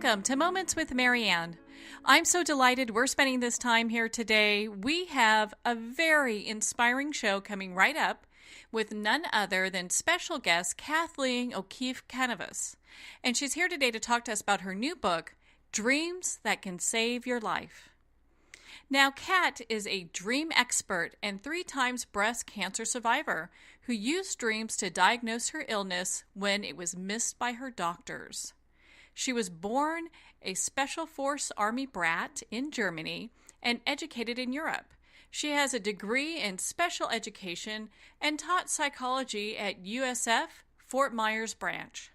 welcome to Moments with Marianne. I'm so delighted we're spending this time here today. We have a very inspiring show coming right up with none other than special guest Kathleen O'Keefe-Kanavos. And she's here today to talk to us about her new book, Dreams That Can Save Your Life. Now, Kat is a dream expert and 3 times breast cancer survivor who used dreams to diagnose her illness when it was missed by her doctors. She was born a Special Force army-brat in Germany and educated in Europe. She has a degree in special education and taught psychology at USF Fort Myers branch.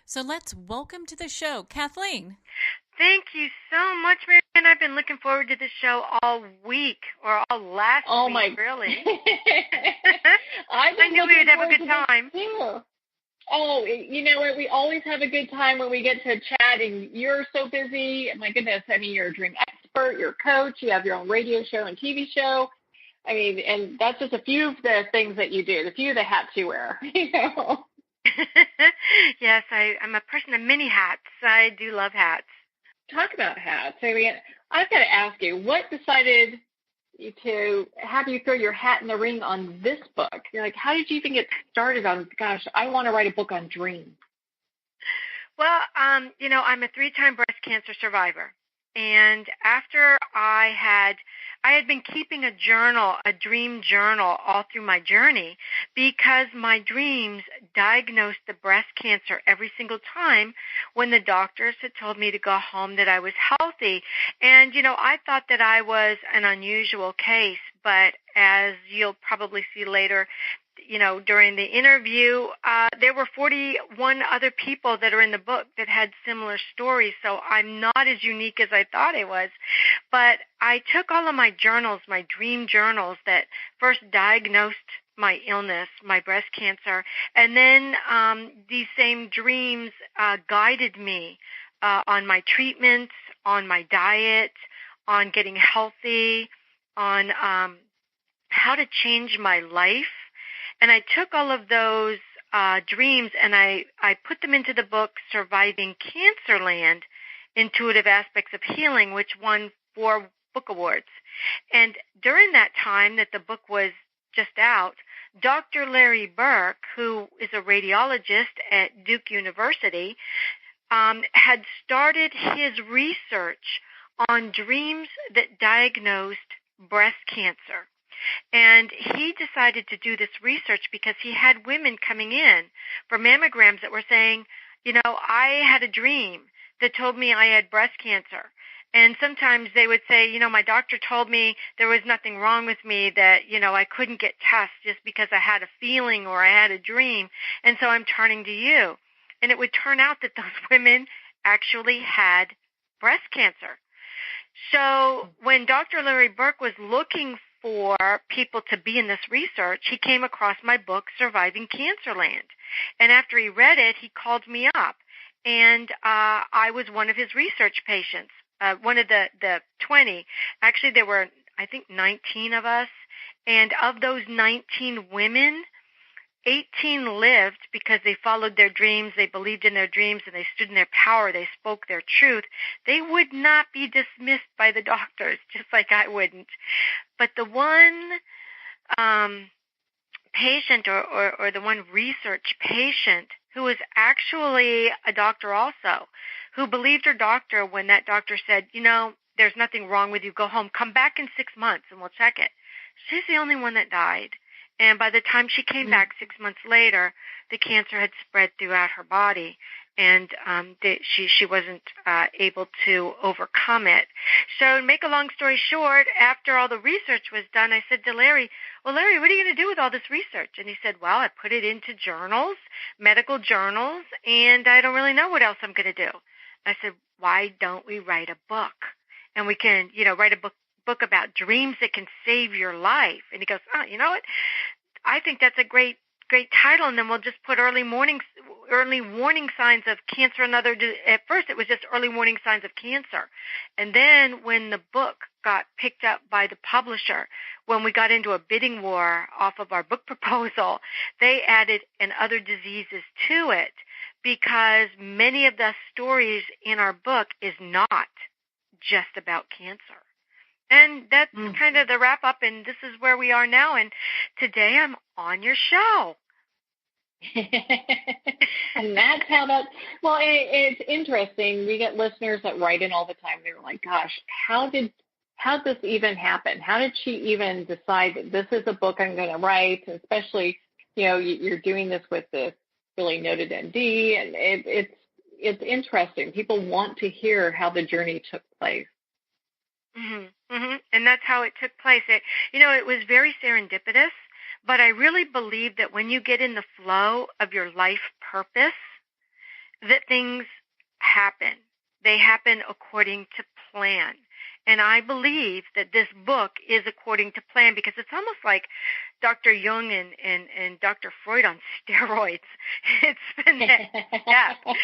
So let's welcome to the show, Kathleen. Thank you so much, Marianne. I've been looking forward to this show all week, or all last week, really. I knew we would have a good time. Oh, you know what? We always have a good time when we get to chat, and you're so busy. My goodness, I mean, you're a dream expert, you're a coach, you have your own radio show and TV show. I mean, and that's just a few of the things that you do, the few of the hats you wear, you know. Yes, I'm a person of many hats. I do love hats. Talk about hats. I mean, I've got to ask you, what decided to have you throw your hat in the ring on this book? You're like, how did you even get started on, gosh, I want to write a book on dreams? Well, you know, I'm a 3-time breast cancer survivor. And after I had been keeping a journal, a dream journal, all through my journey because my dreams diagnosed the breast cancer every single time when the doctors had told me to go home that I was healthy. And, you know, I thought that I was an unusual case, but as you'll probably see later, you know, during the interview, there were 41 other people that are in the book that had similar stories, so I'm not as unique as I thought I was. But I took all of my journals, my dream journals that first diagnosed my illness, my breast cancer, and then these same dreams guided me on my treatments, on my diet, on getting healthy, on how to change my life. And I took all of those dreams and I put them into the book, Surviving Cancerland, Intuitive Aspects of Healing, which won 4 book awards. And during that time that the book was just out, Dr. Larry Burke, who is a radiologist at Duke University, had started his research on dreams that diagnosed breast cancer. And he decided to do this research because he had women coming in for mammograms that were saying, you know, I had a dream that told me I had breast cancer. And sometimes they would say, you know, my doctor told me there was nothing wrong with me, that, you know, I couldn't get tests just because I had a feeling or I had a dream. And so I'm turning to you. And it would turn out that those women actually had breast cancer. So when Dr. Larry Burke was looking for people to be in this research, he came across my book, Surviving Cancerland. And after he read it, he called me up. And I was one of his research patients, one of the 20. Actually, there were, I think, 19 of us. And of those 19 women, 18 lived because they followed their dreams, they believed in their dreams, and they stood in their power, they spoke their truth. They would not be dismissed by the doctors, just like I wouldn't. But the one patient or the one research patient who was actually a doctor also, who believed her doctor when that doctor said, you know, there's nothing wrong with you, go home, come back in 6 months and we'll check it. She's the only one that died. And by the time she came back 6 months later, the cancer had spread throughout her body, and she wasn't able to overcome it. So to make a long story short, after all the research was done, I said to Larry, well, Larry, what are you going to do with all this research? And he said, well, I put it into journals, medical journals, and I don't really know what else I'm going to do. I said, why don't we write a book? And we can, you know, write a book about dreams that can save your life. And he goes, oh, you know what? I think that's a great title, and then we'll just put early warning signs of cancer. At first it was just early warning signs of cancer. And then when the book got picked up by the publisher, when we got into a bidding war off of our book proposal, they added and other diseases to it because many of the stories in our book is not just about cancer. And that's kind of the wrap up, and this is where we are now. And today I'm on your show. And that's how that, well, it's interesting. We get listeners that write in all the time. They're like, gosh, how did this even happen? How did she even decide that this is a book I'm going to write? And especially, you're doing this with this really noted MD, and it's interesting. People want to hear how the journey took place. Mm-hmm. Mm-hmm. And that's how it took place. It was very serendipitous, but I really believe that when you get in the flow of your life purpose, that things happen. They happen according to plan. And I believe that this book is according to plan, because it's almost like Dr. Jung and Dr. Freud on steroids. It's been that step,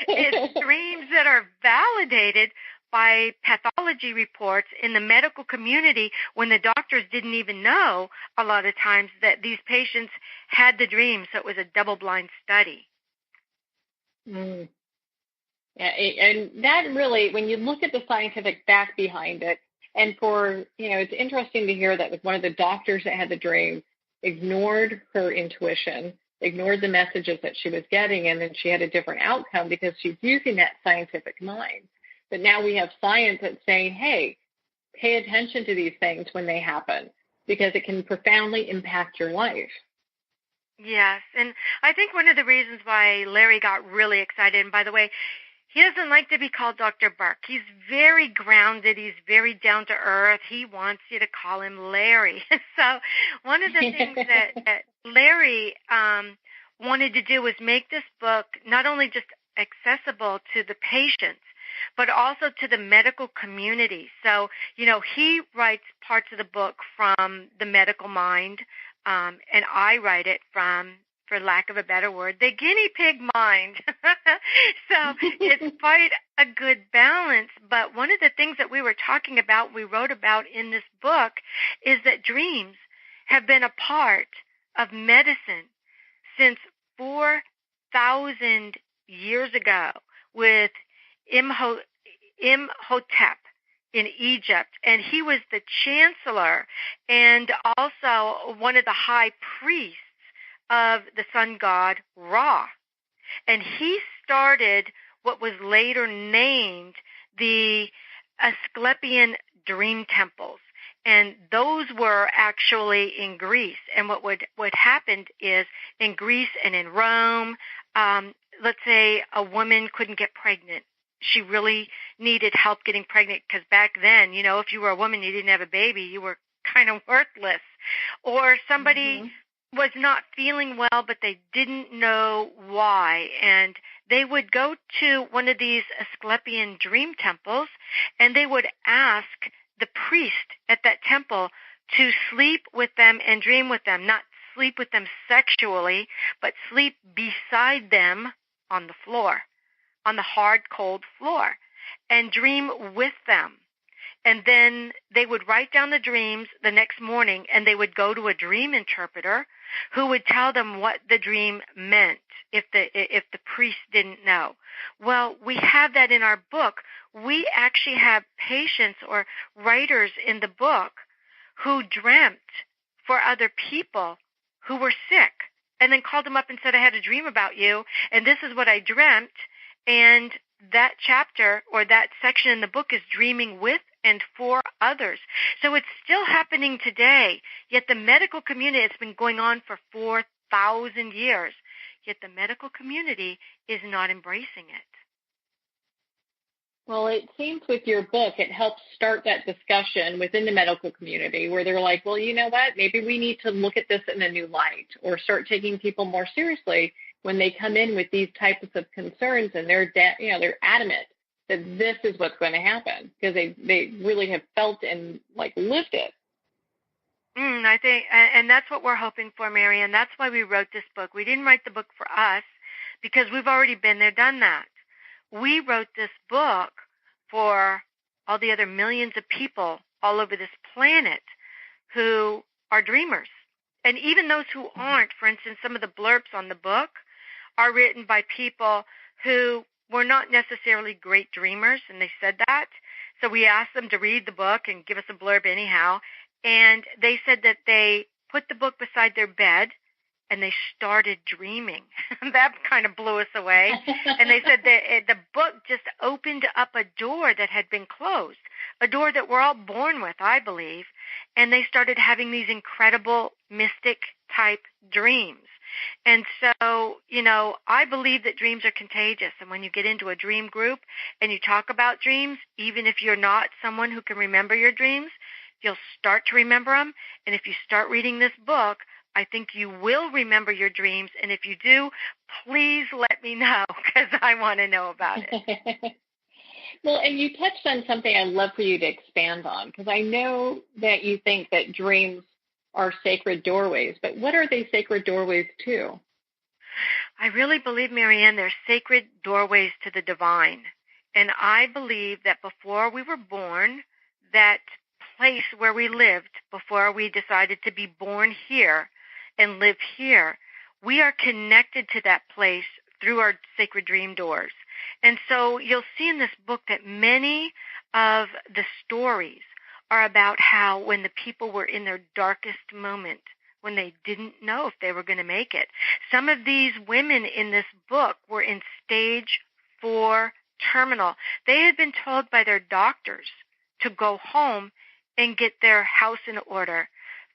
It's dreams that are validated by pathology reports in the medical community when the doctors didn't even know a lot of times that these patients had the dreams. So it was a double-blind study. Mm. Yeah, and that really, when you look at the scientific fact behind it, and it's interesting to hear that one of the doctors that had the dream ignored her intuition, ignored the messages that she was getting, and then she had a different outcome because she's using that scientific mind. But now we have science that's saying, hey, pay attention to these things when they happen, because it can profoundly impact your life. Yes, and I think one of the reasons why Larry got really excited, and by the way, he doesn't like to be called Dr. Burke. He's very grounded. He's very down to earth. He wants you to call him Larry. So one of the things that Larry wanted to do was make this book not only just accessible to the patients, but also to the medical community. So, he writes parts of the book from the medical mind, and I write it from, for lack of a better word, the guinea pig mind. So it's quite a good balance. But one of the things that we were talking about, we wrote about in this book, is that dreams have been a part of medicine since 4,000 years ago with Imhotep in Egypt, and he was the chancellor and also one of the high priests of the sun god Ra. And he started what was later named the Asclepion dream temples. And those were actually in Greece. And what happened is in Greece and in Rome, let's say a woman couldn't get pregnant. She really needed help getting pregnant, because back then, if you were a woman, you didn't have a baby, you were kind of worthless. Or somebody was not feeling well, but they didn't know why. And they would go to one of these Asclepion dream temples, and they would ask the priest at that temple to sleep with them and dream with them, not sleep with them sexually, but sleep beside them on the floor, on the hard, cold floor, and dream with them. And then they would write down the dreams the next morning, and they would go to a dream interpreter who would tell them what the dream meant if the priest didn't know. Well, we have that in our book. We actually have patients or writers in the book who dreamt for other people who were sick, and then called them up and said, I had a dream about you, and this is what I dreamt. And that chapter or that section in the book is dreaming with and for others. So it's still happening today, yet the medical community, it's been going on for 4,000 years, yet the medical community is not embracing it. Well, it seems with your book, it helps start that discussion within the medical community where they're like, well, you know what, maybe we need to look at this in a new light, or start taking people more seriously when they come in with these types of concerns, and they're adamant that this is what's going to happen because they really have felt and lived it. I think, and that's what we're hoping for, Marianne. That's why we wrote this book. We didn't write the book for us because we've already been there, done that. We wrote this book for all the other millions of people all over this planet who are dreamers. And even those who aren't, for instance, some of the blurbs on the book are written by people who were not necessarily great dreamers, and they said that. So we asked them to read the book and give us a blurb anyhow, and they said that they put the book beside their bed and they started dreaming. That kind of blew us away. And they said that the book just opened up a door that had been closed, a door that we're all born with, I believe. And they started having these incredible mystic-type dreams. And so, I believe that dreams are contagious. And when you get into a dream group and you talk about dreams, even if you're not someone who can remember your dreams, you'll start to remember them. And if you start reading this book, I think you will remember your dreams. And if you do, please let me know, because I want to know about it. Well, and you touched on something I'd love for you to expand on, because I know that you think that dreams are sacred doorways, but what are they sacred doorways to? I really believe, Marianne, they're sacred doorways to the divine. And I believe that before we were born, that place where we lived, before we decided to be born here and live here, we are connected to that place through our sacred dream doors. And so you'll see in this book that many of the stories are about how when the people were in their darkest moment, when they didn't know if they were going to make it. Some of these women in this book were in stage 4 terminal. They had been told by their doctors to go home and get their house in order,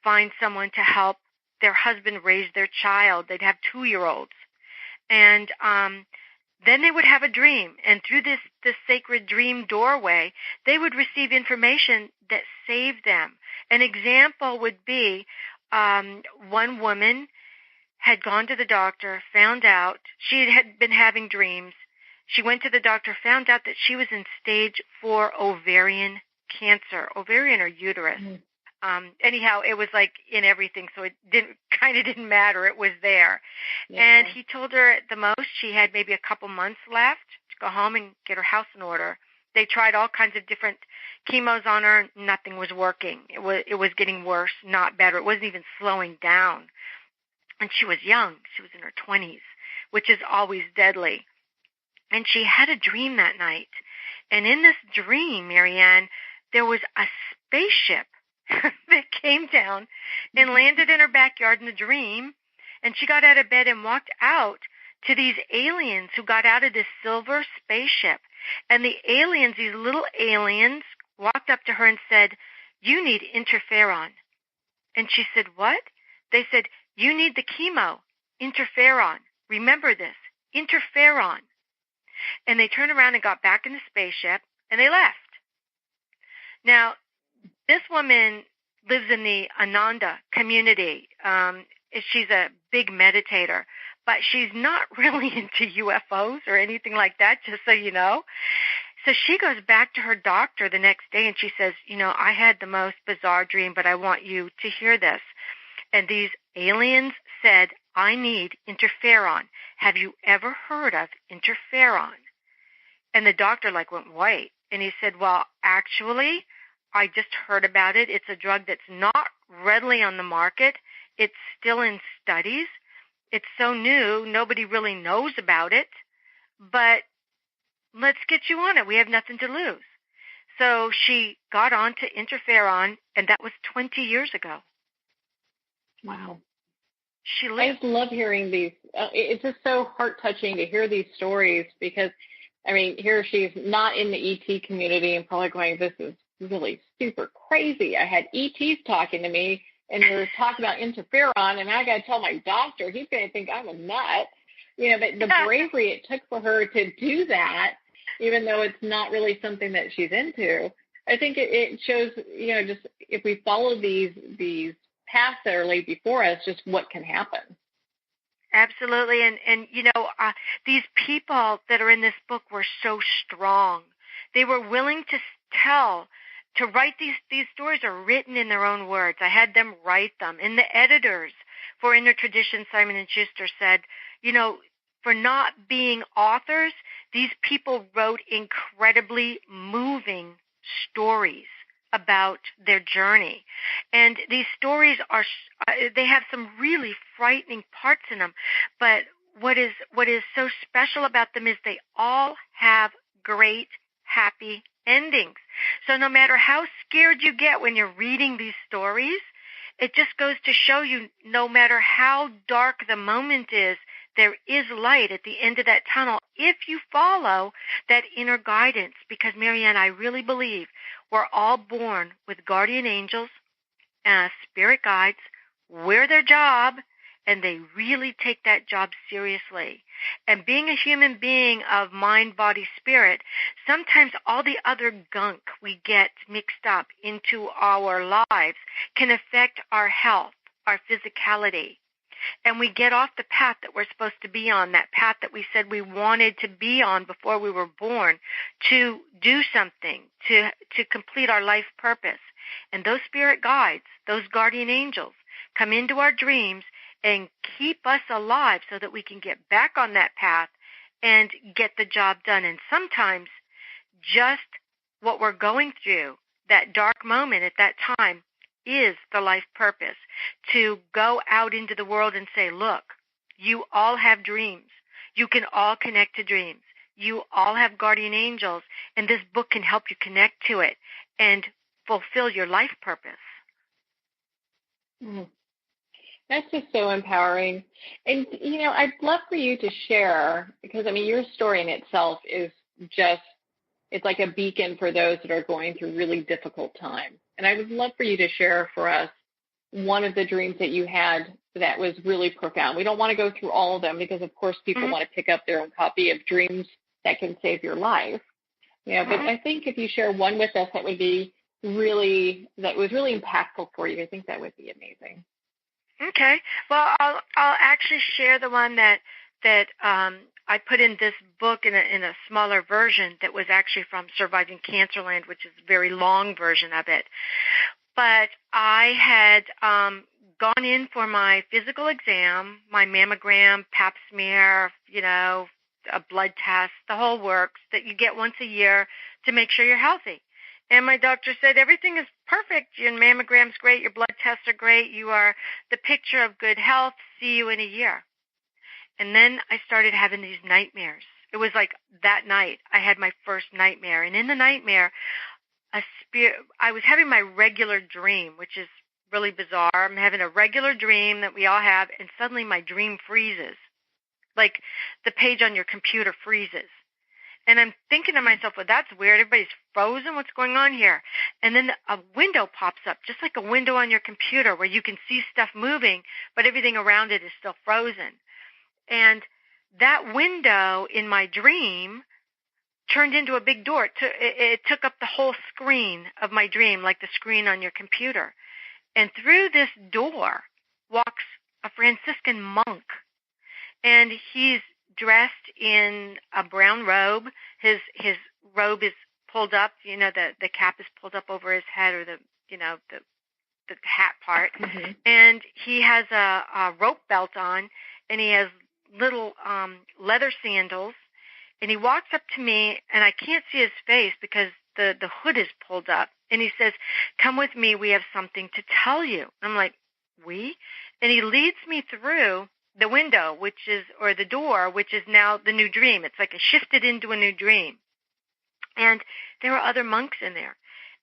find someone to help their husband raise their child. They'd have 2-year-olds. And then they would have a dream. And through this sacred dream doorway, they would receive information that saved them. An example would be one woman had gone to the doctor, found out she had been having dreams. She went to the doctor, found out that she was in stage 4 ovarian cancer, ovarian or uterus. Anyhow, it was like in everything, so it didn't matter. It was there. Yeah. And he told her at the most she had maybe a couple months left to go home and get her house in order. They tried all kinds of different chemos on her. Nothing was working. It was getting worse, not better. It wasn't even slowing down. And she was young. She was in her 20s, which is always deadly. And she had a dream that night. And in this dream, Marianne, there was a spaceship that came down and landed in her backyard in the dream. And she got out of bed and walked out to these aliens who got out of this silver spaceship. And the aliens, these little aliens, walked up to her and said, "You need interferon." And she said, "What?" They said, "You need the chemo, interferon. Remember this, interferon." And they turned around and got back in the spaceship, and they left. Now, this woman lives in the Ananda community. She's a big meditator, but she's not really into UFOs or anything like that, just so you know. So she goes back to her doctor the next day, and she says, "I had the most bizarre dream, but I want you to hear this." And these aliens said, "I need interferon. Have you ever heard of interferon?" And the doctor went white. And he said, "Well, actually, I just heard about it. It's a drug that's not readily on the market. It's still in studies. It's so new, nobody really knows about it. But let's get you on it. We have nothing to lose." So she got on to interferon, and that was 20 years ago. Wow. She lived. I just love hearing these. It's just so heart-touching to hear these stories because, here she's not in the ET community and probably going, "This is really super crazy. I had ETs talking to me, and we were talking about interferon, and I got to tell my doctor. He's going to think I'm a nut." But the bravery it took for her to do that, even though it's not really something that she's into, I think it shows, just if we follow these paths that are laid before us, just what can happen. Absolutely. And these people that are in this book were so strong. They were willing to write these stories are written in their own words. I had them write them. And the editors for Inner Tradition, Simon & Schuster, said, for not being authors, these people wrote incredibly moving stories about their journey. And these stories they have some really frightening parts in them. But what is so special about them is they all have great, happy endings. So no matter how scared you get when you're reading these stories, it just goes to show you no matter how dark the moment is, there is light at the end of that tunnel if you follow that inner guidance. Because, Marianne, I really believe we're all born with guardian angels and spirit guides. We're their job, and they really take that job seriously. And being a human being of mind, body, spirit, sometimes all the other gunk we get mixed up into our lives can affect our health, our physicality. And we get off the path that we're supposed to be on, that path that we said we wanted to be on before we were born, to do something, to complete our life purpose. And those spirit guides, those guardian angels, come into our dreams and keep us alive so that we can get back on that path and get the job done. And sometimes just what we're going through, that dark moment at that time, is the life purpose, to go out into the world and say, look, you all have dreams. You can all connect to dreams. You all have guardian angels, and this book can help you connect to it and fulfill your life purpose. That's just so empowering. And, I'd love for you to share, because, your story in itself is just, it's like a beacon for those that are going through really difficult times. And I would love for you to share for us one of the dreams that you had that was really profound. We don't want to go through all of them because, of course, people want to pick up their own copy of Dreams That Can Save Your Life. But I think if you share one with us that was really impactful for you, I think that would be amazing. Okay. Well, I'll actually share the one that I put in this book in a smaller version that was actually from Surviving Cancerland, which is a very long version of it. But I had gone in for my physical exam, my mammogram, pap smear, a blood test, the whole works that you get once a year to make sure you're healthy. And my doctor said, everything is perfect. Your mammogram's great. Your blood tests are great. You are the picture of good health. See you in a year. And then I started having these nightmares. It was like that night I had my first nightmare. And in the nightmare, I was having my regular dream, which is really bizarre. I'm having a regular dream that we all have, and suddenly my dream freezes. Like the page on your computer freezes. And I'm thinking to myself, well, that's weird. Everybody's frozen. What's going on here? And then a window pops up, just like a window on your computer where you can see stuff moving, but everything around it is still frozen. And that window in my dream turned into a big door. It took up the whole screen of my dream, like the screen on your computer. And through this door walks a Franciscan monk. And he's dressed in a brown robe. His robe is pulled up, the cap is pulled up over his head, or the hat part. Mm-hmm. And he has a rope belt on, and he has little leather sandals. And he walks up to me, and I can't see his face because the hood is pulled up. And he says, "Come with me, we have something to tell you." I'm like, "We?" And he leads me through the window, or the door, which is now the new dream. It's like it shifted into a new dream. And there are other monks in there.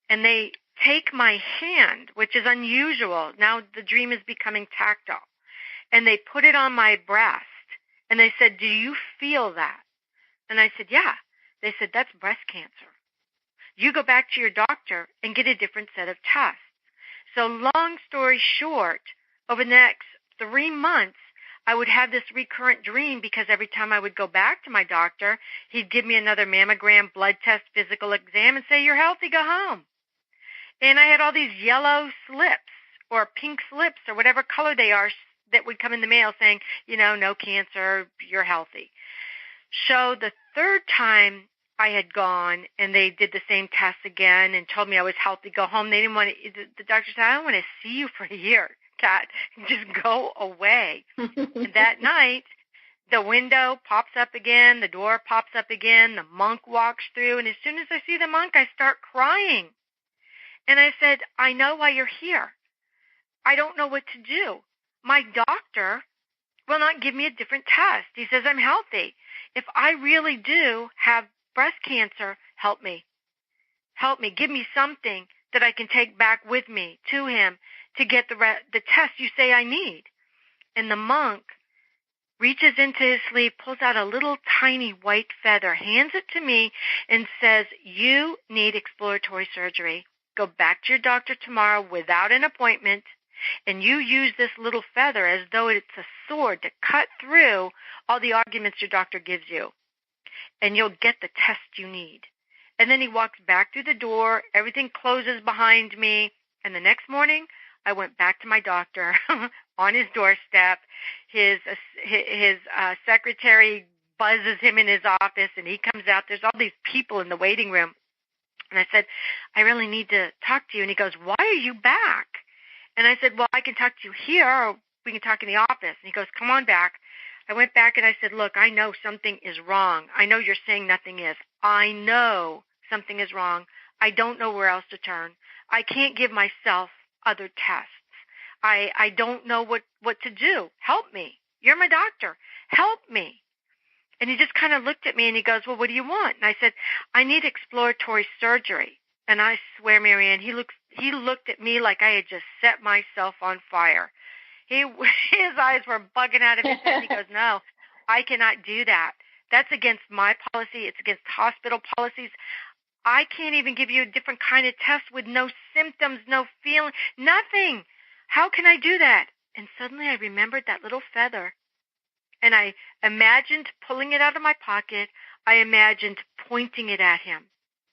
And they take my hand, which is unusual. Now the dream is becoming tactile. And they put it on my breast. And they said, "Do you feel that?" And I said, "Yeah." They said, "That's breast cancer. You go back to your doctor and get a different set of tests." So long story short, over the next 3 months, I would have this recurrent dream because every time I would go back to my doctor, he'd give me another mammogram, blood test, physical exam, and say, "You're healthy, go home." And I had all these yellow slips or pink slips or whatever color they are that would come in the mail saying, no cancer, you're healthy. So the third time I had gone and they did the same tests again and told me I was healthy, go home. They didn't want to, the doctor said, "I don't want to see you for a year, Kat. Just go away." And that night, the window pops up again, the door pops up again, the monk walks through, and as soon as I see the monk, I start crying. And I said, "I know why you're here. I don't know what to do. My doctor will not give me a different test. He says, I'm healthy. If I really do have breast cancer, help me. Help me. Give me something that I can take back with me to him to get the test you say I need. And the monk reaches into his sleeve, pulls out a little tiny white feather, hands it to me, and says, you need exploratory surgery. Go back to your doctor tomorrow without an appointment, and you use this little feather as though it's a sword to cut through all the arguments your doctor gives you, and you'll get the test you need. And then he walks back through the door. Everything closes behind me. And the next morning, I went back to my doctor on his doorstep. His secretary buzzes him in his office, and he comes out. There's all these people in the waiting room. And I said, I really need to talk to you. And he goes, why are you back? And I said, well, I can talk to you here, or we can talk in the office. And he goes, come on back. I went back and I said, look, I know something is wrong. I know you're saying nothing is. I know something is wrong. I don't know where else to turn. I can't give myself other tests. I don't know what to do. Help me. You're my doctor. Help me. And he just kind of looked at me and he goes, well, what do you want? And I said, I need exploratory surgery. And I swear, Marianne, he looked at me like I had just set myself on fire. His eyes were bugging out of his head. He goes, no, I cannot do that. That's against my policy. It's against hospital policies. I can't even give you a different kind of test with no symptoms, no feeling, nothing. How can I do that? And suddenly I remembered that little feather. And I imagined pulling it out of my pocket. I imagined pointing it at him.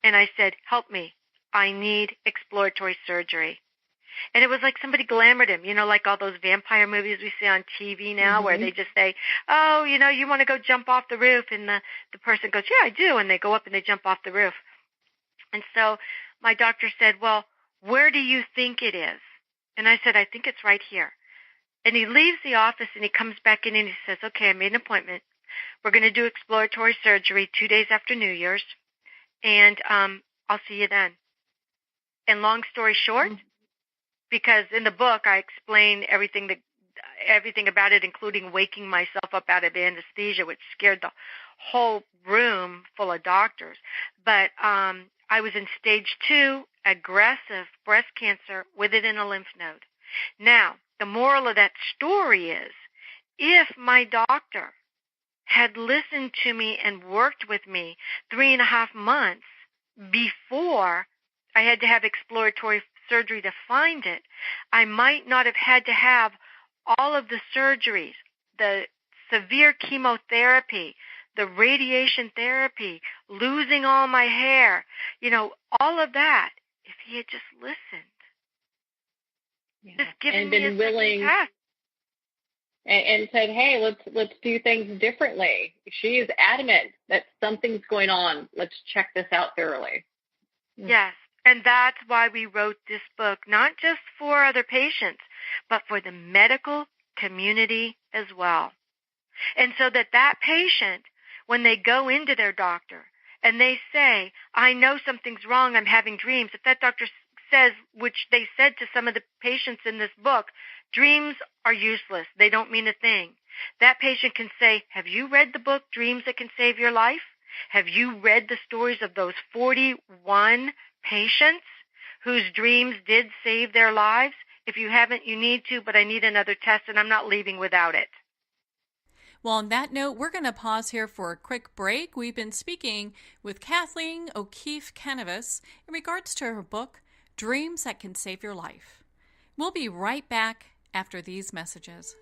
And I said, help me. I need exploratory surgery. And it was like somebody glamored him, like all those vampire movies we see on TV now, where they just say, oh, you want to go jump off the roof. And the person goes, yeah, I do. And they go up and they jump off the roof. And so my doctor said, well, where do you think it is? And I said, I think it's right here. And he leaves the office and he comes back in and he says, okay, I made an appointment. We're going to do exploratory surgery 2 days after New Year's. And I'll see you then. And long story short, because in the book I explain everything about it, including waking myself up out of anesthesia, which scared the whole room full of doctors. But I was in stage 2, aggressive breast cancer with it in a lymph node. Now, the moral of that story is, if my doctor had listened to me and worked with me 3.5 months before I had to have exploratory surgery to find it, I might not have had to have all of the surgeries, the severe chemotherapy, the radiation therapy, losing all my hair, all of that, if he had just listened. Just given me a willing test. And said, hey, let's do things differently. She is adamant that something's going on. Let's check this out thoroughly. Yes. And that's why we wrote this book, not just for other patients, but for the medical community as well. And so that patient, when they go into their doctor and they say, I know something's wrong, I'm having dreams, if that doctor says, which they said to some of the patients in this book, dreams are useless, they don't mean a thing. That patient can say, have you read the book, Dreams That Can Save Your Life? Have you read the stories of those 41 patients whose dreams did save their lives? If you haven't, you need to, but I need another test, and I'm not leaving without it. Well, on that note, we're going to pause here for a quick break. We've been speaking with Kathleen O'Keefe-Kanavos in regards to her book, Dreams That Can Save Your Life. We'll be right back after these messages.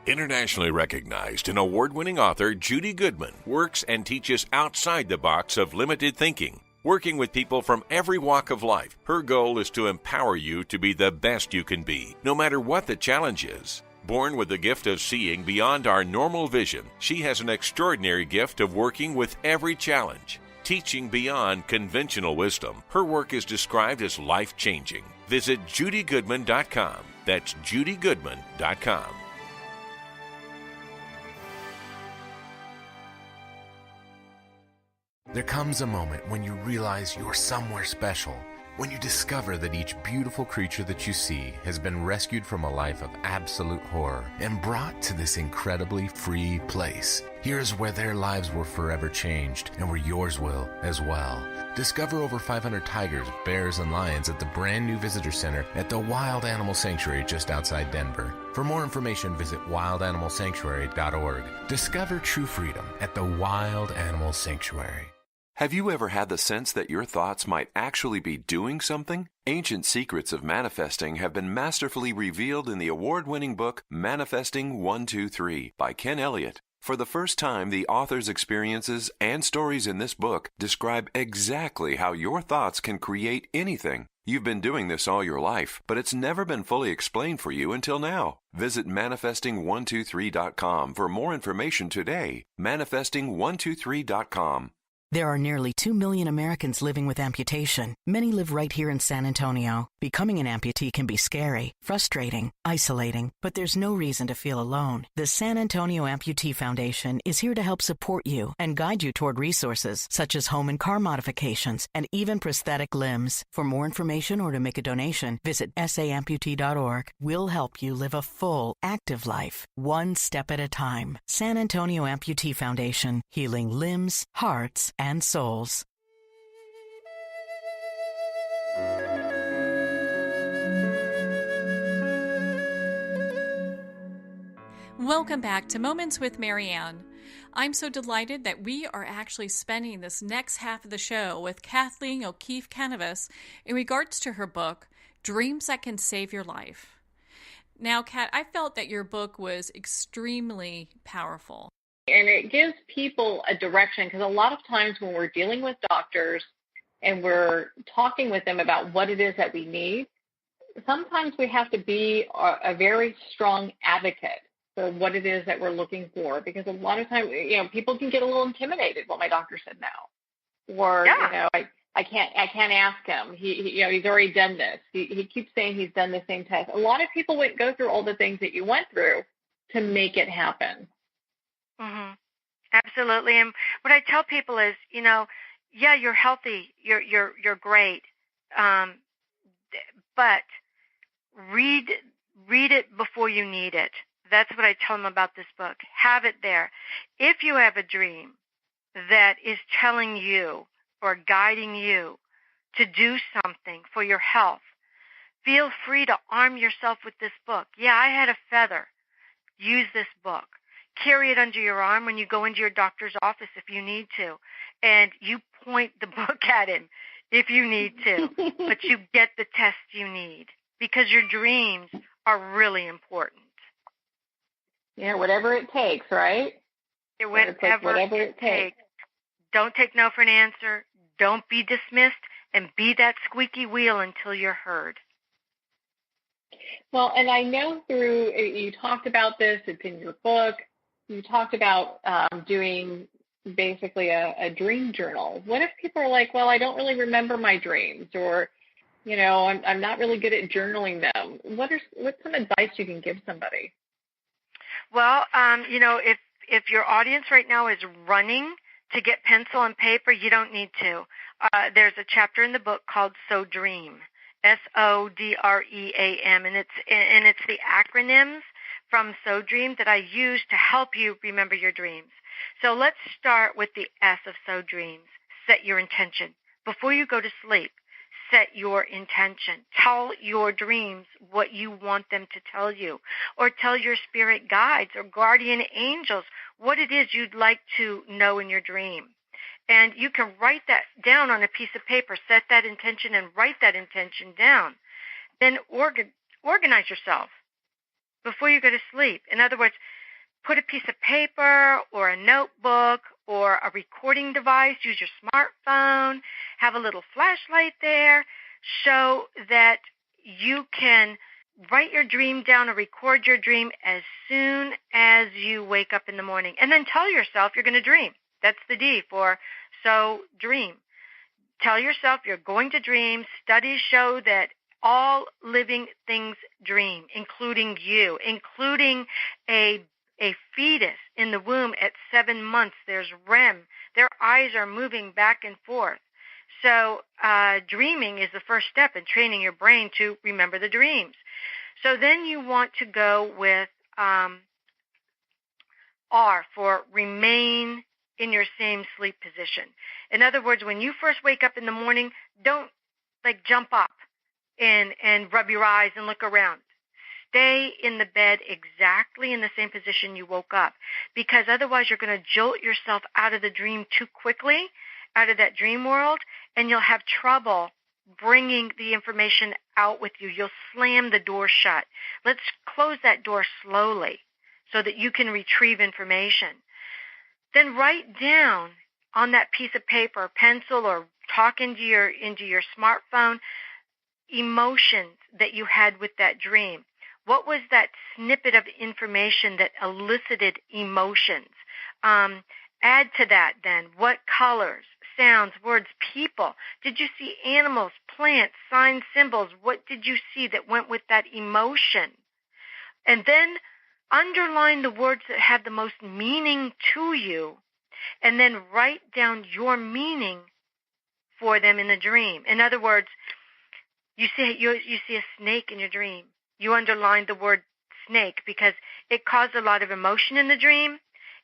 Internationally recognized and award-winning author Judy Goodman works and teaches outside the box of limited thinking. Working with people from every walk of life, her goal is to empower you to be the best you can be, no matter what the challenge is. Born with the gift of seeing beyond our normal vision, she has an extraordinary gift of working with every challenge. Teaching beyond conventional wisdom, her work is described as life-changing. Visit judygoodman.com. That's judygoodman.com. There comes a moment when you realize you're somewhere special, when you discover that each beautiful creature that you see has been rescued from a life of absolute horror and brought to this incredibly free place. Here's where their lives were forever changed and where yours will as well. Discover over 500 tigers, bears, and lions at the brand new visitor center at the Wild Animal Sanctuary just outside Denver. For more information, visit wildanimalsanctuary.org. Discover true freedom at the Wild Animal Sanctuary. Have you ever had the sense that your thoughts might actually be doing something? Ancient secrets of manifesting have been masterfully revealed in the award-winning book Manifesting 123 by Ken Elliott. For the first time, the author's experiences and stories in this book describe exactly how your thoughts can create anything. You've been doing this all your life, but it's never been fully explained for you until now. Visit manifesting123.com for more information today. Manifesting123.com. There are nearly 2 million Americans living with amputation. Many live right here in San Antonio. Becoming an amputee can be scary, frustrating, isolating, but there's no reason to feel alone. The San Antonio Amputee Foundation is here to help support you and guide you toward resources such as home and car modifications and even prosthetic limbs. For more information or to make a donation, visit saamputee.org. We'll help you live a full, active life, one step at a time. San Antonio Amputee Foundation, healing limbs, hearts, and souls. Welcome back to Moments with Marianne. I'm so delighted that we are actually spending this next half of the show with Kathleen O'Keefe-Kanavos in regards to her book, Dreams That Can Save Your Life. Now, Kat, I felt that your book was extremely powerful. And it gives people a direction, because a lot of times when we're dealing with doctors and we're talking with them about what it is that we need, sometimes we have to be a very strong advocate for what it is that we're looking for, because a lot of times, people can get a little intimidated. Well, my doctor said no, or I can't ask him. He's already done this. He keeps saying he's done the same test. A lot of people wouldn't go through all the things that you went through to make it happen. Mm-hmm. Absolutely. And what I tell people is, you're healthy, you're great, but read it before you need it. That's what I tell them about this book. Have it there. If you have a dream that is telling you or guiding you to do something for your health, feel free to arm yourself with this book. Yeah, I had a feather. Use this book. Carry it under your arm when you go into your doctor's office if you need to. And you point the book at him if you need to. But you get the test you need, because your dreams are really important. Yeah, whatever it takes, right? Whatever it takes. Don't take no for an answer. Don't be dismissed. And be that squeaky wheel until you're heard. Well, and I know you talked about this, it's in your book. You talked about doing basically a dream journal. What if people are like, well, I don't really remember my dreams, or, I'm not really good at journaling them. What's some advice you can give somebody? Well, if your audience right now is running to get pencil and paper, you don't need to. There's a chapter in the book called So Dream, SODREAM, and it's the acronyms from So Dream that I use to help you remember your dreams. So let's start with the S of So Dreams. Set your intention. Before you go to sleep, set your intention. Tell your dreams what you want them to tell you, or tell your spirit guides or guardian angels what it is you'd like to know in your dream. And you can write that down on a piece of paper, set that intention and write that intention down. Then organize yourself before you go to sleep. In other words, put a piece of paper or a notebook or a recording device, use your smartphone, have a little flashlight there, show that you can write your dream down or record your dream as soon as you wake up in the morning. And then tell yourself you're going to dream. That's the D for So Dream. Tell yourself you're going to dream. Studies show that all living things dream, including you, including a a fetus in the womb at 7 months. There's REM. Their eyes are moving back and forth. So dreaming is the first step in training your brain to remember the dreams. So then you want to go with R for remain in your same sleep position. In other words, when you first wake up in the morning, don't jump up and rub your eyes and look around. Stay in the bed exactly in the same position you woke up, because otherwise you're going to jolt yourself out of the dream too quickly, out of that dream world, and you'll have trouble bringing the information out with you. You'll slam the door shut. Let's close that door slowly so that you can retrieve information. Then write down on that piece of paper, pencil, or talk into your smartphone emotions that you had with that dream. What was that snippet of information that elicited emotions? Add to that then, what colors, sounds, words, people? Did you see animals, plants, signs, symbols? What did you see that went with that emotion? And then underline the words that have the most meaning to you, and then write down your meaning for them in the dream. In other words, you see a snake in your dream. You underline the word snake because it caused a lot of emotion in the dream,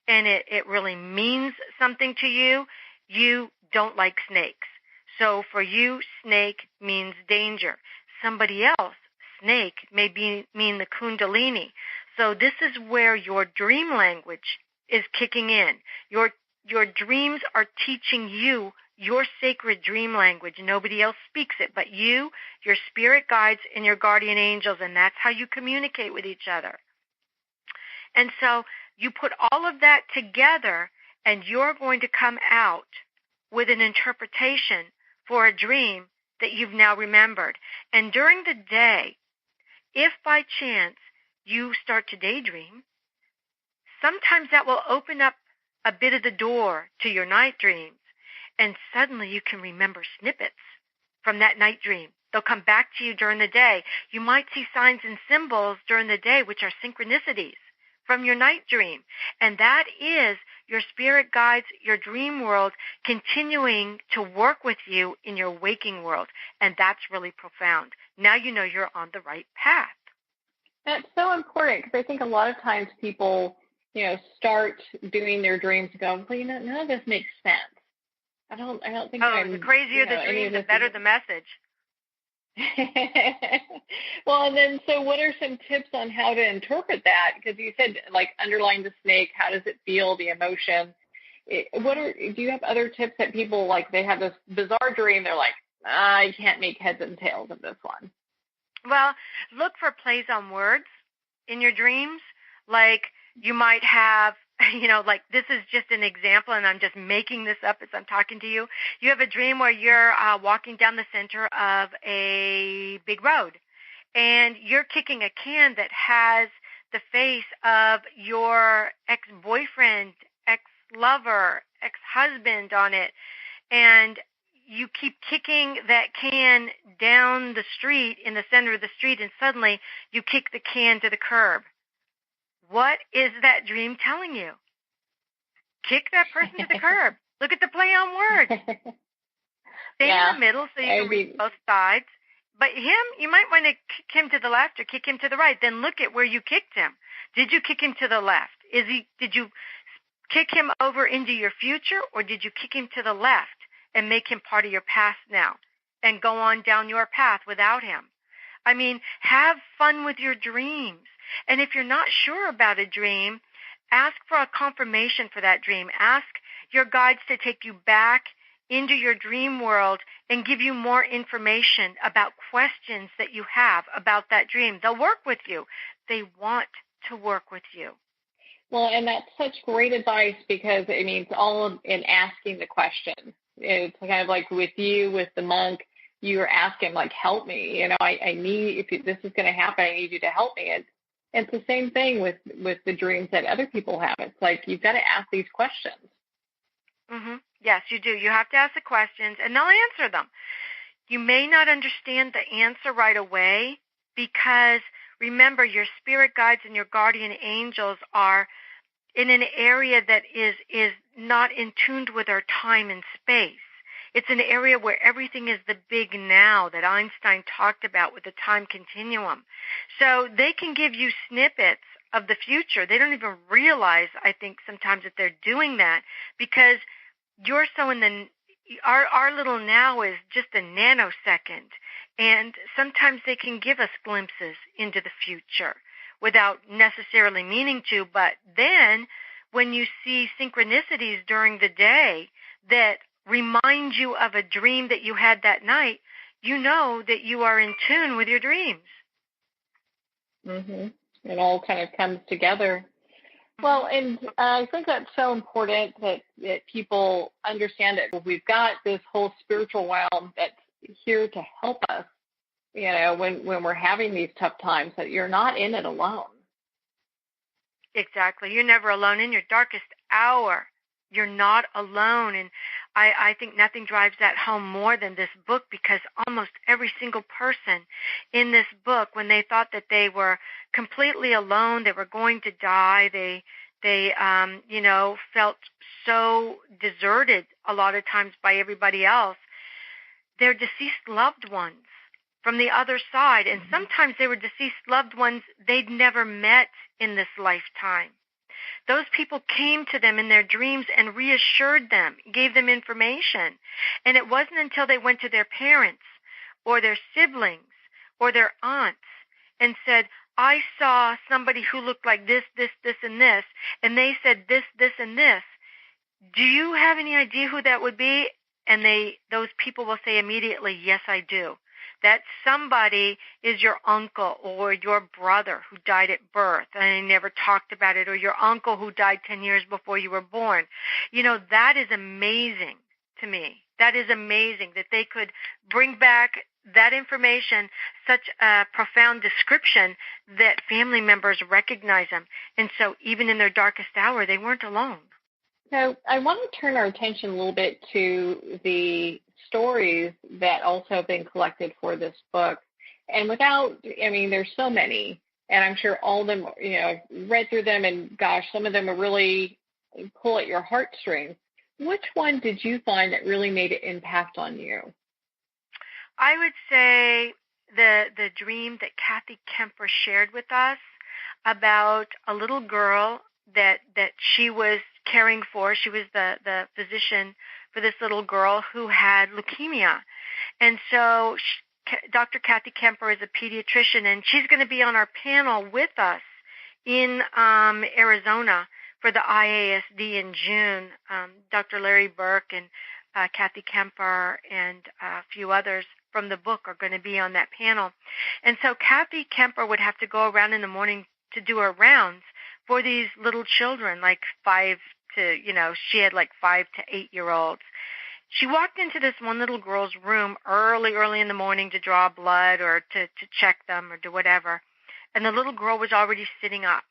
and it really means something to you. You don't like snakes. So for you, snake means danger. Somebody else, snake, may mean the kundalini. So this is where your dream language is kicking in. Your dreams are teaching you your sacred dream language. Nobody else speaks it but you, your spirit guides, and your guardian angels, and that's how you communicate with each other. And so you put all of that together, and you're going to come out with an interpretation for a dream that you've now remembered. And during the day, if by chance you start to daydream, sometimes that will open up a bit of the door to your night dreams, and suddenly you can remember snippets from that night dream. They'll come back to you during the day. You might see signs and symbols during the day, which are synchronicities from your night dream. And that is your spirit guides, your dream world, continuing to work with you in your waking world. And that's really profound. Now you know you're on the right path. That's so important, because I think a lot of times people, start doing their dreams and go, well, none of this makes sense. I don't think the crazier the dream, the better the message. Well, and then so what are some tips on how to interpret that? Because you said underline the snake. How does it feel? The emotion. Do you have other tips that people they have this bizarre dream? They're like, I can't make heads and tails of this one. Well, look for plays on words in your dreams. Like you might have, this is just an example, and I'm just making this up as I'm talking to you. You have a dream where you're walking down the center of a big road, and you're kicking a can that has the face of your ex-boyfriend, ex-lover, ex-husband on it, and you keep kicking that can down the street, in the center of the street, and suddenly you kick the can to the curb. What is that dream telling you? Kick that person to the curb. Look at the play on words. Stay in the middle so you can read both sides. But him, you might want to kick him to the left or kick him to the right. Then look at where you kicked him. Did you kick him to the left? Did you kick him over into your future, or did you kick him to the left and make him part of your past now and go on down your path without him? I mean, have fun with your dreams. And if you're not sure about a dream, ask for a confirmation for that dream. Ask your guides to take you back into your dream world and give you more information about questions that you have about that dream. They'll work with you. They want to work with you. Well, and that's such great advice, because it's all in asking the question. It's kind of like with the monk, you were asking, help me. I need, if this is going to happen, I need you to help me. It's the same thing with the dreams that other people have. It's like you've got to ask these questions. Mm-hmm. Yes, you do. You have to ask the questions, and they'll answer them. You may not understand the answer right away, because remember your spirit guides and your guardian angels are in an area that is not in tune with our time and space. It's an area where everything is the big now that Einstein talked about with the time continuum. So they can give you snippets of the future. They don't even realize, I think, sometimes that they're doing that because you're so in our little now is just a nanosecond. And sometimes they can give us glimpses into the future without necessarily meaning to. But then when you see synchronicities during the day that remind you of a dream that you had that night, you know that you are in tune with your dreams. Mm-hmm. It all kind of comes together. Well, and I think that's so important that people understand that we've got this whole spiritual realm that's here to help us, when we're having these tough times, that you're not in it alone. Exactly. You're never alone. In your darkest hour, you're not alone. And I think nothing drives that home more than this book, because almost every single person in this book, when they thought that they were completely alone, they were going to die, they felt so deserted a lot of times by everybody else. They're deceased loved ones from the other side. And sometimes they were deceased loved ones they'd never met in this lifetime. Those people came to them in their dreams and reassured them, gave them information. And it wasn't until they went to their parents or their siblings or their aunts and said, I saw somebody who looked like this, this, this, and this, and they said this, this, and this. Do you have any idea who that would be? And those people will say immediately, yes, I do. That somebody is your uncle or your brother who died at birth and they never talked about it, or your uncle who died 10 years before you were born. That is amazing to me. That is amazing that they could bring back that information, such a profound description that family members recognize them. And so even in their darkest hour, they weren't alone. So I want to turn our attention a little bit to the stories that also have been collected for this book. And there's so many, and I'm sure all of them, I've read through them, and gosh, some of them are really pull at your heartstrings. Which one did you find that really made an impact on you? I would say the dream that Kathy Kemper shared with us about a little girl that she was caring for. She was the physician for this little girl who had leukemia. And so Dr. Kathy Kemper is a pediatrician, and she's going to be on our panel with us in Arizona for the IASD in June. Dr. Larry Burke and Kathy Kemper and a few others from the book are going to be on that panel. And so Kathy Kemper would have to go around in the morning to do her rounds for these little children, like she had like 5 to 8 year olds. She walked into this one little girl's room early in the morning to draw blood or to check them or do whatever. And the little girl was already sitting up,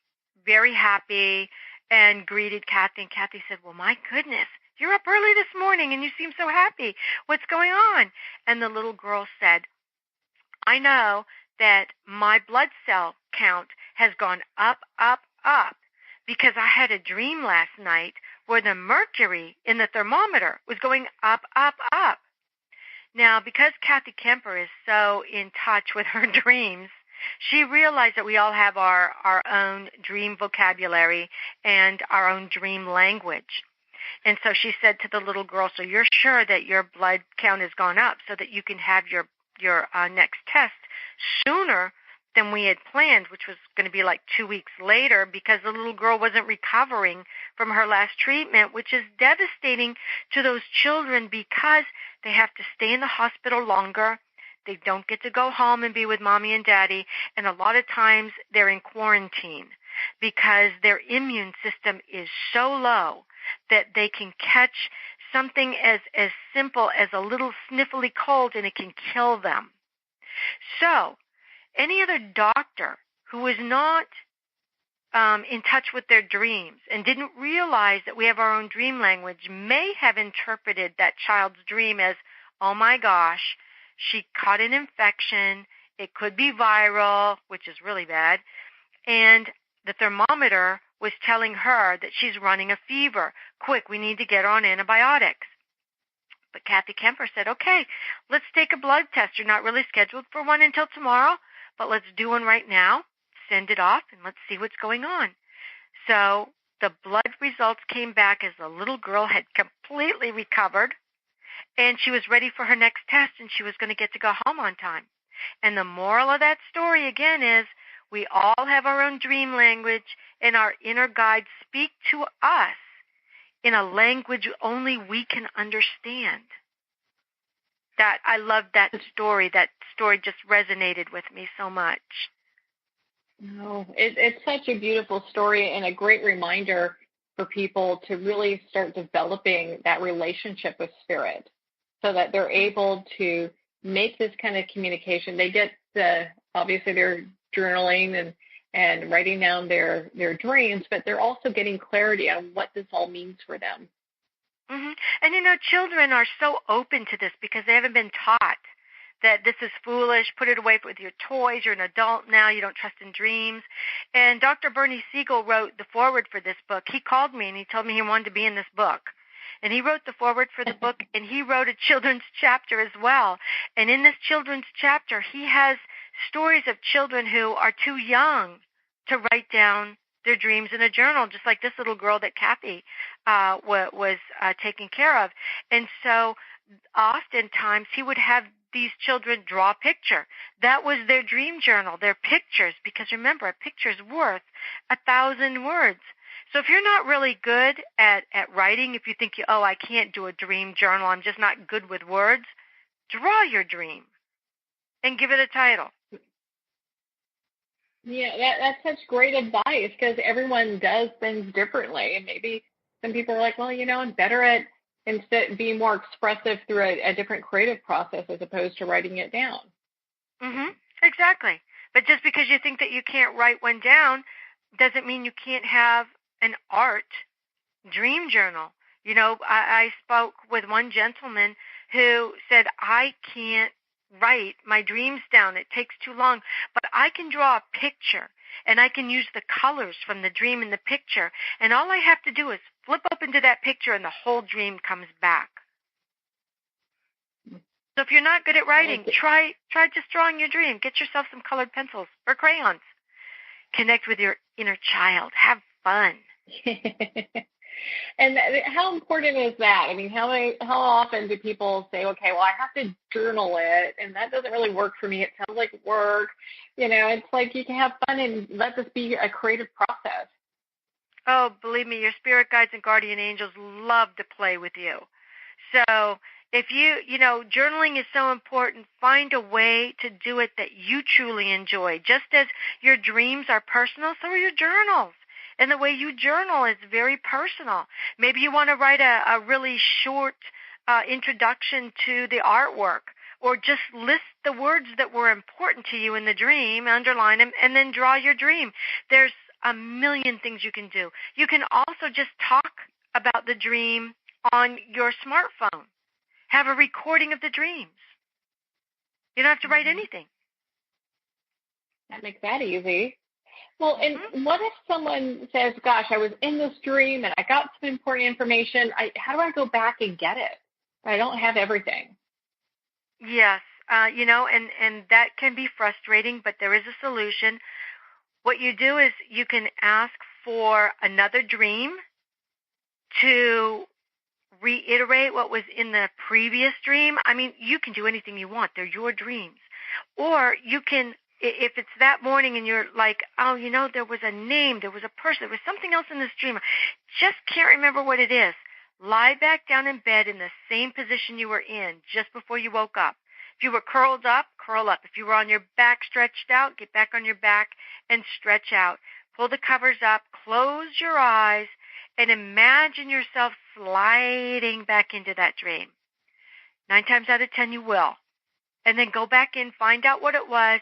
very happy, and greeted Kathy. And Kathy said, well, my goodness, you're up early this morning and you seem so happy. What's going on? And the little girl said, I know that my blood cell count has gone up, up, up, because I had a dream last night where the mercury in the thermometer was going up, up, up. Now, because Kathy Kemper is so in touch with her dreams, she realized that we all have our own dream vocabulary and our own dream language. And so she said to the little girl, so you're sure that your blood count has gone up so that you can have your next test sooner than we had planned, which was going to be like 2 weeks later, because the little girl wasn't recovering from her last treatment, which is devastating to those children because they have to stay in the hospital longer. They don't get to go home and be with mommy and daddy, and a lot of times they're in quarantine because their immune system is so low that they can catch something as simple as a little sniffly cold and it can kill them. So any other doctor who is not in touch with their dreams and didn't realize that we have our own dream language may have interpreted that child's dream as, oh my gosh, she caught an infection It could be viral, which is really bad. And the thermometer was telling her that she's running a fever. Quick, we need to get her on antibiotics. But Kathy Kemper said, okay, let's take a blood test. You're not really scheduled for one until tomorrow, but let's do one right now. Send it off, and let's see what's going on. So the blood results came back as the little girl had completely recovered, and she was ready for her next test, and she was going to get to go home on time. And the moral of that story, again, is we all have our own dream language, and our inner guides speak to us in a language only we can understand. That I love that story. That story just resonated with me so much. No, it's such a beautiful story and a great reminder for people to really start developing that relationship with spirit so that they're able to make this kind of communication. They get obviously they're journaling and writing down their dreams, but they're also getting clarity on what this all means for them. Mm-hmm. And, children are so open to this because they haven't been taught that this is foolish, put it away with your toys, you're an adult now, you don't trust in dreams. And Dr. Bernie Siegel wrote the foreword for this book. He called me and he told me he wanted to be in this book. And he wrote the foreword for the book, and he wrote a children's chapter as well. And in this children's chapter, he has stories of children who are too young to write down their dreams in a journal, just like this little girl that Kathy was taking care of. And so oftentimes he would have these children draw a picture. That was their dream journal, their pictures, because remember, a picture's worth 1,000 words. So if you're not really good at writing, if you think, I can't do a dream journal, I'm just not good with words, draw your dream and give it a title. Yeah, that's such great advice because everyone does things differently. And maybe some people are like, well, I'm better at instead being more expressive through a different creative process as opposed to writing it down. Mm-hmm. Exactly. But just because you think that you can't write one down doesn't mean you can't have an art dream journal. I spoke with one gentleman who said, I can't write my dreams down. It takes too long. But I can draw a picture, and I can use the colors from the dream in the picture. And all I have to do is flip open to that picture, and the whole dream comes back. So if you're not good at writing, try just drawing your dream. Get yourself some colored pencils or crayons. Connect with your inner child. Have fun. And how important is that? I mean, how often do people say, okay, well, I have to journal it, and that doesn't really work for me. It sounds like work. It's like you can have fun and let this be a creative process. Oh, believe me, your spirit guides and guardian angels love to play with you. So if journaling is so important, find a way to do it that you truly enjoy. Just as your dreams are personal, so are your journals. And the way you journal is very personal. Maybe you want to write a really short introduction to the artwork, or just list the words that were important to you in the dream, underline them, and then draw your dream. There's a million things you can do. You can also just talk about the dream on your smartphone. Have a recording of the dreams. You don't have to write anything. That makes that easy. Well, and what if someone says, gosh, I was in this dream and I got some important information. How do I go back and get it? I don't have everything. Yes, and that can be frustrating, but there is a solution. What you do is you can ask for another dream to reiterate what was in the previous dream. I mean, you can do anything you want. They're your dreams. Or you can, if it's that morning and you're like, there was a name, there was a person, there was something else in this dream, just can't remember what it is, lie back down in bed in the same position you were in just before you woke up. If you were curled up, curl up. If you were on your back stretched out, get back on your back and stretch out. Pull the covers up, close your eyes, and imagine yourself sliding back into that dream. 9 times out of 10 you will. And then go back in, find out what it was.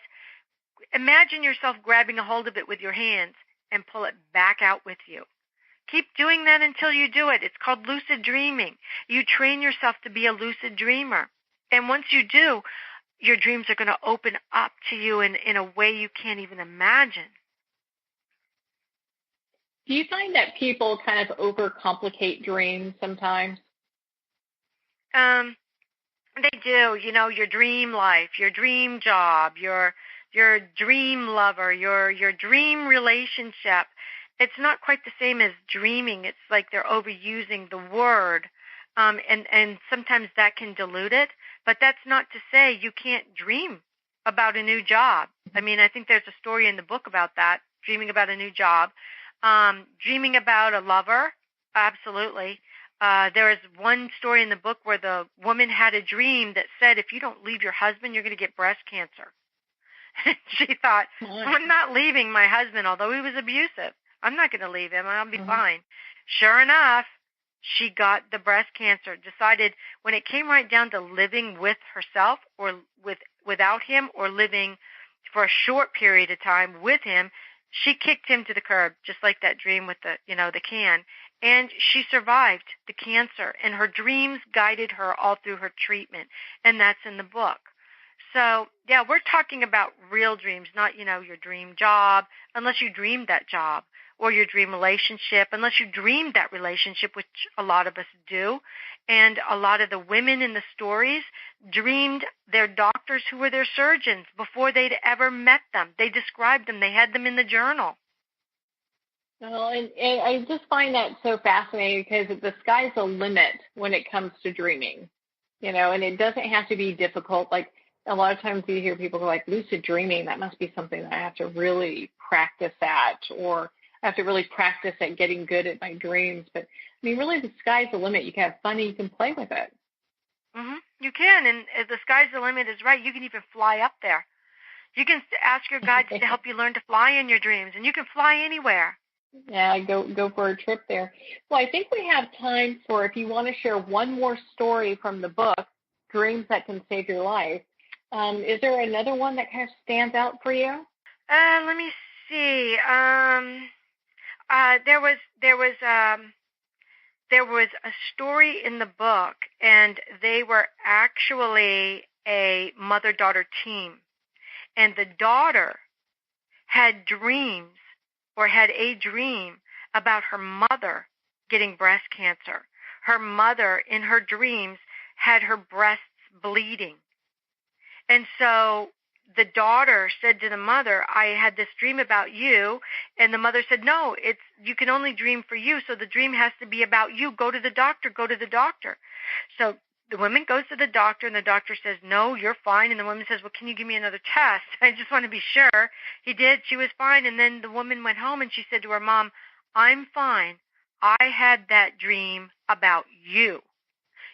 Imagine yourself grabbing a hold of it with your hands and pull it back out with you. Keep doing that until you do it. It's called lucid dreaming. You train yourself to be a lucid dreamer. And once you do, your dreams are going to open up to you in a way you can't even imagine. Do you find that people kind of overcomplicate dreams sometimes? They do. You know, your dream life, your dream job, your dream lover, your dream relationship. It's not quite the same as dreaming. It's like they're overusing the word, and sometimes that can dilute it. But that's not to say you can't dream about a new job. I mean, I think there's a story in the book about that, dreaming about a new job. Dreaming about a lover, absolutely. There is one story in the book where the woman had a dream that said, if you don't leave your husband, you're going to get breast cancer. She thought, I'm not leaving my husband, although he was abusive. I'm not going to leave him. I'll be fine. Sure enough, she got the breast cancer, decided when it came right down to living with herself or without him or living for a short period of time with him, she kicked him to the curb, just like that dream with the can. And she survived the cancer, and her dreams guided her all through her treatment, and that's in the book. So, yeah, we're talking about real dreams, not, your dream job, unless you dreamed that job, or your dream relationship, unless you dreamed that relationship, which a lot of us do. And a lot of the women in the stories dreamed their doctors who were their surgeons before they'd ever met them. They described them. They had them in the journal. Well, and I just find that so fascinating because the sky's the limit when it comes to dreaming, and it doesn't have to be difficult. Like a lot of times you hear people go like lucid dreaming, that must be something that I have to really practice at, or I have to really practice at getting good at my dreams. But I mean, really the sky's the limit. You can have fun and you can play with it. Mm-hmm. You can, and if the sky's the limit is right, you can even fly up there. You can ask your guides to help you learn to fly in your dreams, and you can fly anywhere. Yeah, go for a trip there. Well, I think we have time for, if you want to share one more story from the book, Dreams That Can Save Your Life. Is there another one that kind of stands out for you? Let me see. There was a story in the book, and they were actually a mother-daughter team, and the daughter had dreams, or had a dream about her mother getting breast cancer. Her mother, in her dreams, had her breasts bleeding. And so the daughter said to the mother, I had this dream about you. And the mother said, no, you can only dream for you, so the dream has to be about you. Go to the doctor, go to the doctor. So the woman goes to the doctor, and the doctor says, no, you're fine. And the woman says, well, can you give me another test? I just want to be sure. He did. She was fine. And then the woman went home, and she said to her mom, I'm fine. I had that dream about you.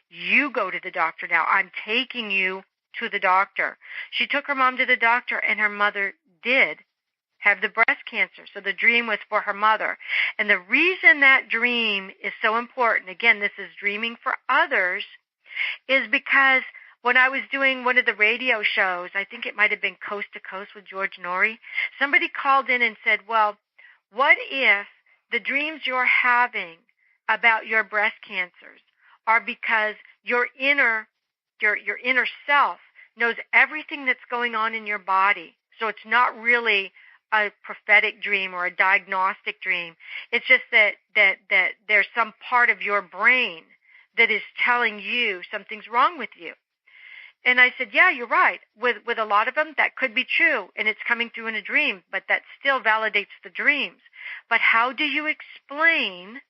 You go to the doctor now. I'm taking you to the doctor. She took her mom to the doctor, and her mother did have the breast cancer. So the dream was for her mother. And the reason that dream is so important, again, this is dreaming for others, is because when I was doing one of the radio shows, I think it might have been Coast to Coast with George Norrie, somebody called in and said, well, what if the dreams you're having about your breast cancers are because your inner self knows everything that's going on in your body? So it's not really a prophetic dream or a diagnostic dream. It's just that there's some part of your brain that is telling you something's wrong with you. And I said, yeah, you're right. With a lot of them, that could be true, and it's coming through in a dream, but that still validates the dreams. But how do you explain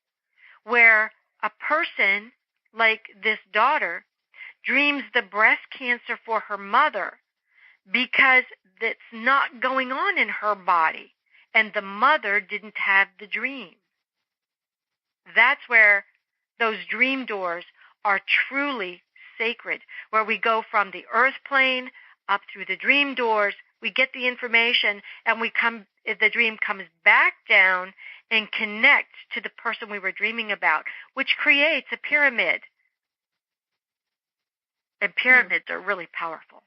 where a person like this daughter dreams the breast cancer for her mother because that's not going on in her body, and the mother didn't have the dream? That's where those dream doors are truly sacred, where we go from the earth plane up through the dream doors. We get the information, and the dream comes back down and connects to the person we were dreaming about, which creates a pyramid. And pyramids are really powerful.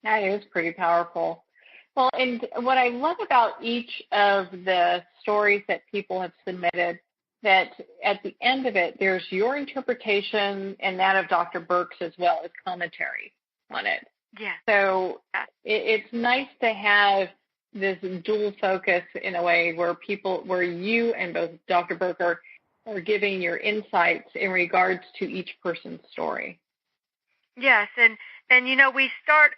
That is pretty powerful. Well, and what I love about each of the stories that people have submitted, that at the end of it, there's your interpretation and that of Dr. Burke's as well as commentary. on it. Yeah. So it's nice to have this dual focus in a way where you and both Dr. Berger are giving your insights in regards to each person's story. Yes, and we start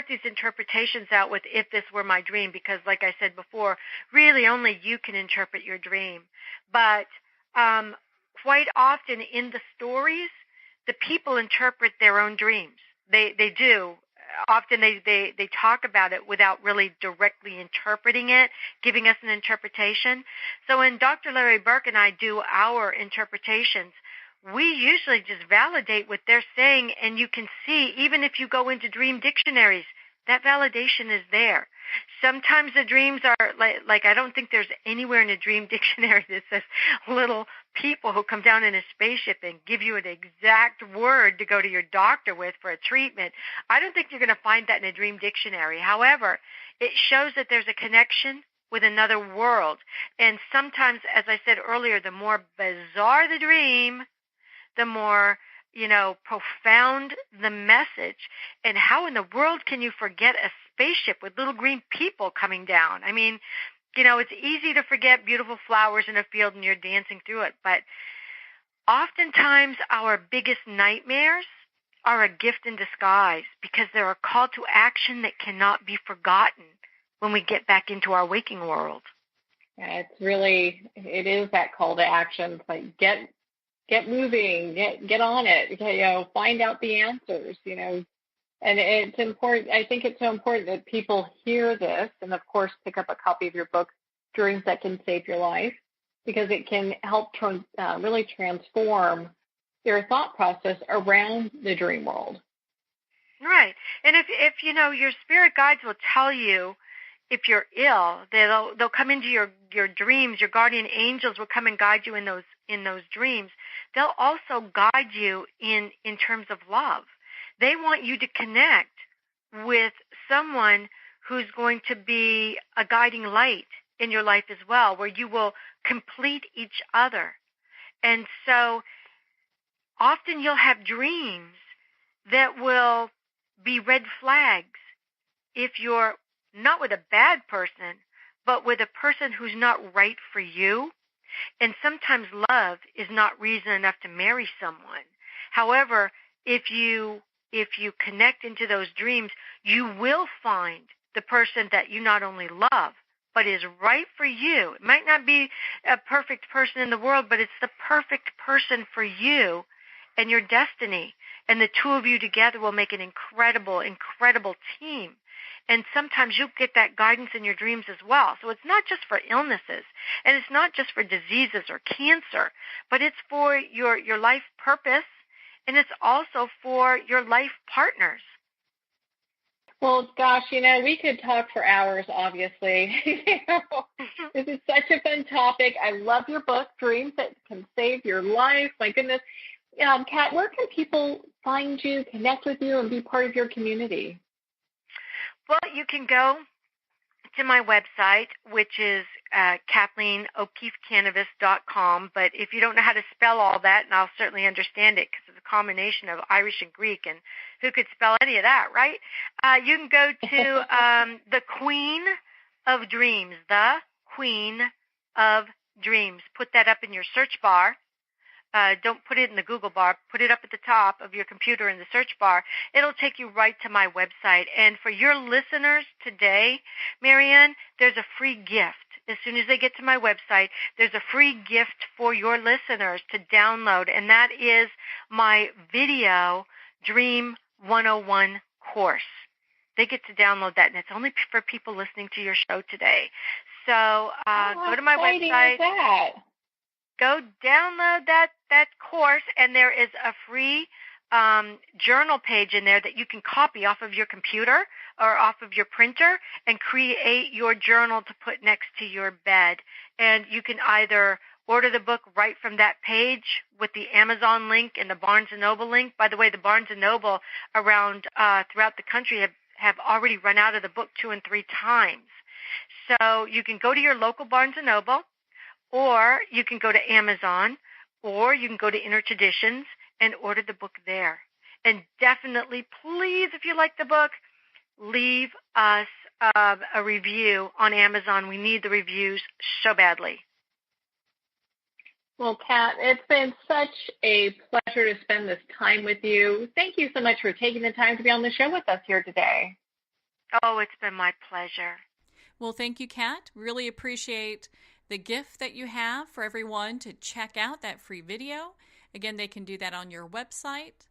these interpretations out with "if this were my dream," because, like I said before, really only you can interpret your dream. But quite often in the stories, the people interpret their own dreams. They do. Often they talk about it without really directly interpreting it, giving us an interpretation. So when Dr. Larry Burke and I do our interpretations, we usually just validate what they're saying, and you can see, even if you go into dream dictionaries, that validation is there. Sometimes the dreams are like I don't think there's anywhere in a dream dictionary that says little people who come down in a spaceship and give you an exact word to go to your doctor with for a treatment. I don't think you're going to find that in a dream dictionary. However, it shows that there's a connection with another world. And sometimes, as I said earlier, the more bizarre the dream, the more, profound the message. And how in the world can you forget a spaceship with little green people coming down? I mean, it's easy to forget beautiful flowers in a field and you're dancing through it. But oftentimes our biggest nightmares are a gift in disguise because they're a call to action that cannot be forgotten when we get back into our waking world. Yeah, it is that call to action. It's like, get moving, get on it, find out the answers, and it's important. I think it's so important that people hear this and, of course, pick up a copy of your book, Dreams That Can Save Your Life, because it can help really transform their thought process around the dream world. Right. And if your spirit guides will tell you if you're ill, they'll come into your dreams. Your guardian angels will come and guide you in those dreams. They'll also guide you in terms of love. They want you to connect with someone who's going to be a guiding light in your life as well, where you will complete each other. And so often you'll have dreams that will be red flags if you're not with a bad person, but with a person who's not right for you. And sometimes love is not reason enough to marry someone. However, if you connect into those dreams, you will find the person that you not only love, but is right for you. It might not be a perfect person in the world, but it's the perfect person for you and your destiny. And the two of you together will make an incredible, incredible team. And sometimes you'll get that guidance in your dreams as well. So it's not just for illnesses, and it's not just for diseases or cancer, but it's for your life purpose, and it's also for your life partners. Well, gosh, we could talk for hours, obviously. This is such a fun topic. I love your book, Dreams That Can Save Your Life. My goodness. Kat, where can people find you, connect with you, and be part of your community? Well, you can go to my website, which is kathleen-okeefe-kanavos.com. But if you don't know how to spell all that, and I'll certainly understand it because it's a combination of Irish and Greek, and who could spell any of that, right? You can go to the Queen of Dreams, the Queen of Dreams. Put that up in your search bar. Don't put it in the Google bar. Put it up at the top of your computer in the search bar. It'll take you right to my website. And for your listeners today, Marianne, there's a free gift. As soon as they get to my website, there's a free gift for your listeners to download, and that is my video Dream 101 course. They get to download that, and it's only for people listening to your show today. So go to my website. Go download that course, and there is a free journal page in there that you can copy off of your computer or off of your printer and create your journal to put next to your bed. And you can either order the book right from that page with the Amazon link and the Barnes & Noble link. By the way, the Barnes & Noble around throughout the country have already run out of the book 2 and 3 times. So you can go to your local Barnes & Noble, or you can go to Amazon, or you can go to Inner Traditions and order the book there. And definitely, please, if you like the book, leave us a review on Amazon. We need the reviews so badly. Well, Kat, it's been such a pleasure to spend this time with you. Thank you so much for taking the time to be on the show with us here today. Oh, it's been my pleasure. Well, thank you, Kat. Really appreciate the gift that you have for everyone to check out that free video. Again, they can do that on your website.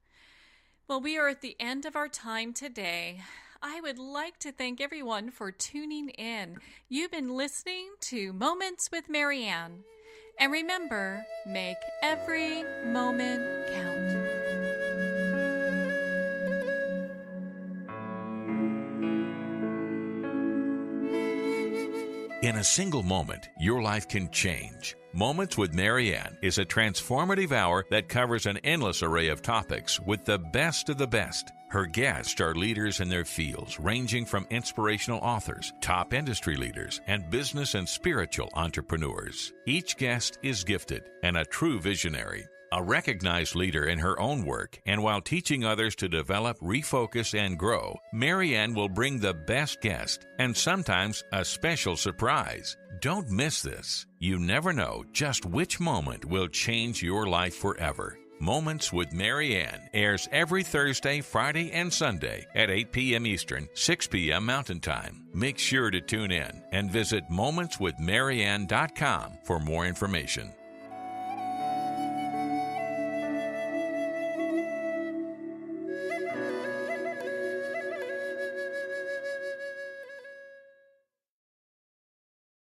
Well, we are at the end of our time today. I would like to thank everyone for tuning in. You've been listening to Moments with Marianne. And remember, make every moment count. In a single moment, your life can change. Moments with Marianne is a transformative hour that covers an endless array of topics with the best of the best. Her guests are leaders in their fields, ranging from inspirational authors, top industry leaders, and business and spiritual entrepreneurs. Each guest is gifted and a true visionary, a recognized leader in her own work, and while teaching others to develop, refocus, and grow, Marianne will bring the best guest and sometimes a special surprise. Don't miss this. You never know just which moment will change your life forever. Moments with Marianne airs every Thursday, Friday, and Sunday at 8 p.m. Eastern, 6 p.m. Mountain Time. Make sure to tune in and visit momentswithmarianne.com for more information.